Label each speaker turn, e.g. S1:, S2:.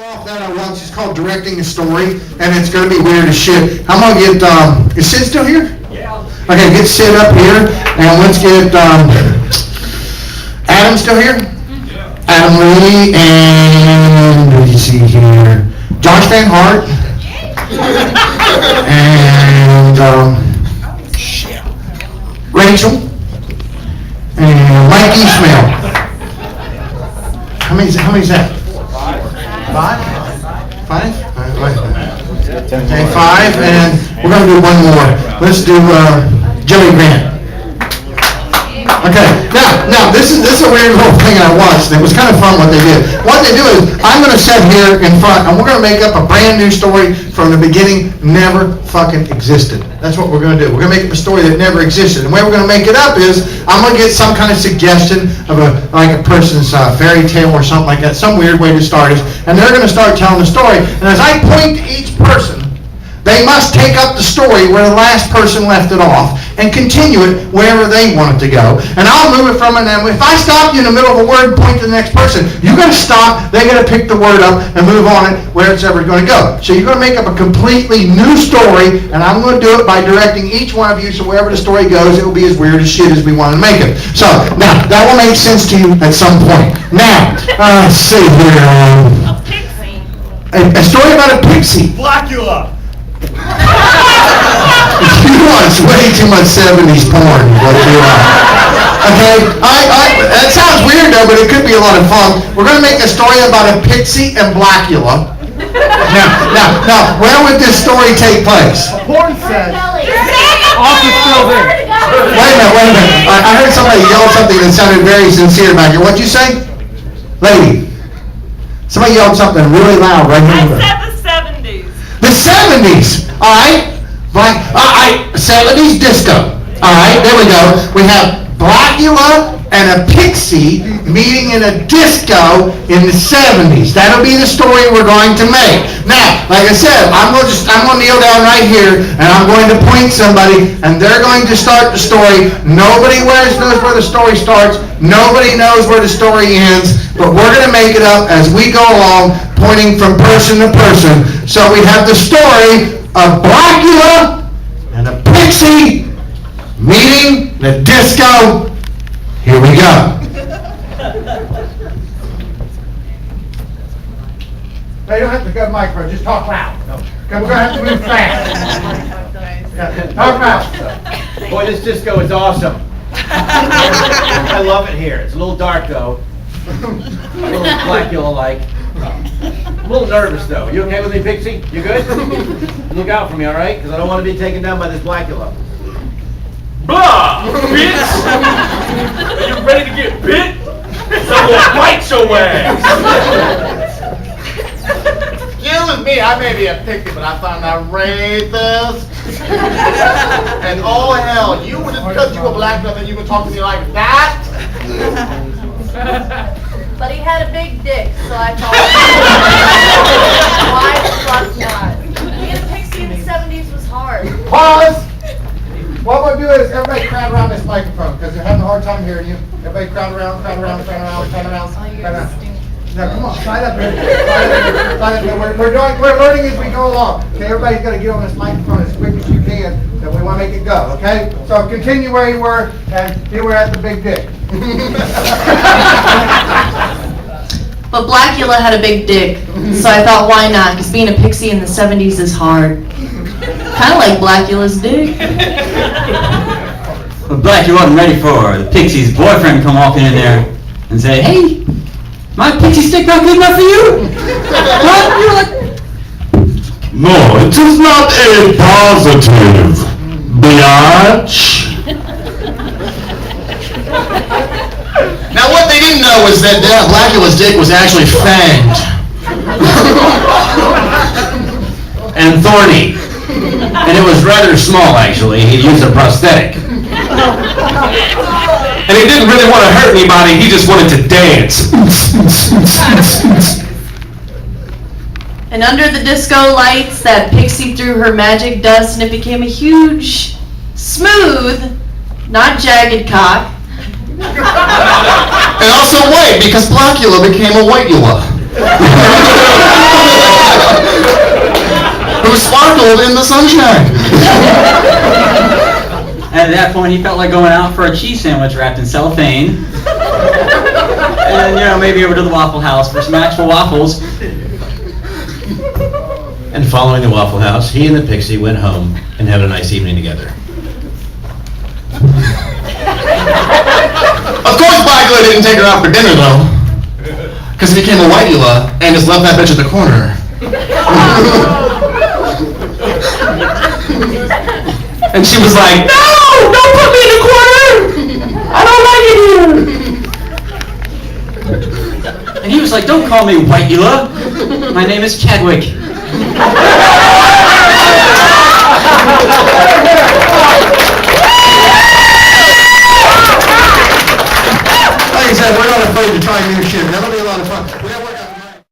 S1: off that I watched. It's called Directing a Story, and it's going to be weird as shit. I'm going to get, is Sid still here?
S2: Yeah.
S1: Okay, get Sid up here, and let's get, Adam still here? Yeah. Adam Lee, and, what do you see here? Josh Van Hart. And, Rachel. And Mike Easmil. How many is that? Five? Okay, five, and we're going to do one more. Let's do Joey Grant. Okay, now this is a weird little thing I watched. It was kind of fun what they did. What they do is, I'm going to sit here in front, and we're going to make up a brand new story from the beginning, never fucking existed. That's what we're going to do. We're going to make up a story that never existed. And the way we're going to make it up is, I'm going to get some kind of suggestion of a person's fairy tale or something like that, some weird way to start it, and they're going to start telling the story. And as I point to each person, they must take up the story where the last person left it off and continue it wherever they want it to go. And I'll move it from, and then if I stop you in the middle of a word and point to the next person, you're going to stop, they're going to pick the word up and move on it where it's ever going to go. So you're going to make up a completely new story, and I'm going to do it by directing each one of you, so wherever the story goes, it will be as weird as shit as we want to make it. So, now, that will make sense to you at some point. Now, let's see here.
S3: A pixie.
S1: A story about a pixie.
S2: Blackula.
S1: You watch way too much 70s porn, what you are. Okay? That sounds weird though, but it could be a lot of fun. We're going to make a story about a pixie and Blackula. Now, where would this story take place?
S2: Porn set.
S3: Office building.
S1: Wait a minute. I heard somebody yell something that sounded very sincere back here. What'd you say? Lady. Somebody yelled something really loud right here.
S3: I said the 70s.
S1: The 70s, all right? 70s disco. All right, there we go. We have Blackula and a pixie meeting in a disco in the 70s. That'll be the story we're going to make. Now, like I said, I'm going to kneel down right here, and I'm going to point somebody, and they're going to start the story. Nobody knows where the story starts. Nobody knows where the story ends, but we're going to make it up as we go along, pointing from person to person. So we have the story of Blackula and a pixie meeting the disco. Here we go. Now, you don't have to go to the microphone, just talk loud. We're going to have to move fast. Yeah, talk loud.
S2: Boy, this disco is awesome. I love it here. It's a little dark though. A little Blackula-like. I'm a little nervous though. You okay with me, Pixie? You good? Look out for me, all right? Because I don't want to be taken down by this Blackula.
S4: Blah, bitch! Are you ready to get bit? Someone bite your ass!
S5: Excuse me, I may be a pixie, but I found a rapist. And oh hell, you would just because you were black enough and you would talk to me like that?
S6: But he had a big dick, so I thought, why the fuck not? Being a pixie in the 70s was hard.
S1: Pause. What we'll do is everybody crowd around this microphone because they're having a hard time hearing you. Everybody crowd around. Now come on, slide up here. We're learning as we go along. Okay, everybody's got to get on this microphone as quick as you can, and we want to make it go. Okay, so continue where you were, and here we're at the big dick.
S6: But Blackula had a big dick, so I thought, why not? Because being a pixie in the 70s is hard. Kind of like Blackula's dick.
S7: But Blackula wasn't ready for the pixie's boyfriend come walking in there and say, "Hey, my pixie stick not good enough for you?" What? You're like,
S8: No, it is not a positive, biatch.
S5: Now what they didn't know was that Blackula's dick was actually fanged.
S7: and thorny. And it was rather small, actually. He used a prosthetic.
S8: And he didn't really want to hurt anybody, he just wanted to dance.
S6: And under the disco lights, that pixie threw her magic dust, and it became a huge, smooth, not jagged cock.
S5: And also white, because Blackula became a whiteula.
S1: who sparkled in the sunshine.
S7: And at that point, he felt like going out for a cheese sandwich wrapped in cellophane. And, maybe over to the Waffle House for some actual waffles.
S2: And following the Waffle House, he and the pixie went home and had a nice evening together.
S1: Of course Blackula didn't take her out for dinner, though. Because he became a whiteula and just left that bitch at the corner.
S8: And she was like, no, don't put me in the corner. I don't like it here.
S7: And he was like, don't call me Whiteula. My name is Chadwick.
S1: Like I said, we're not afraid to try new shit.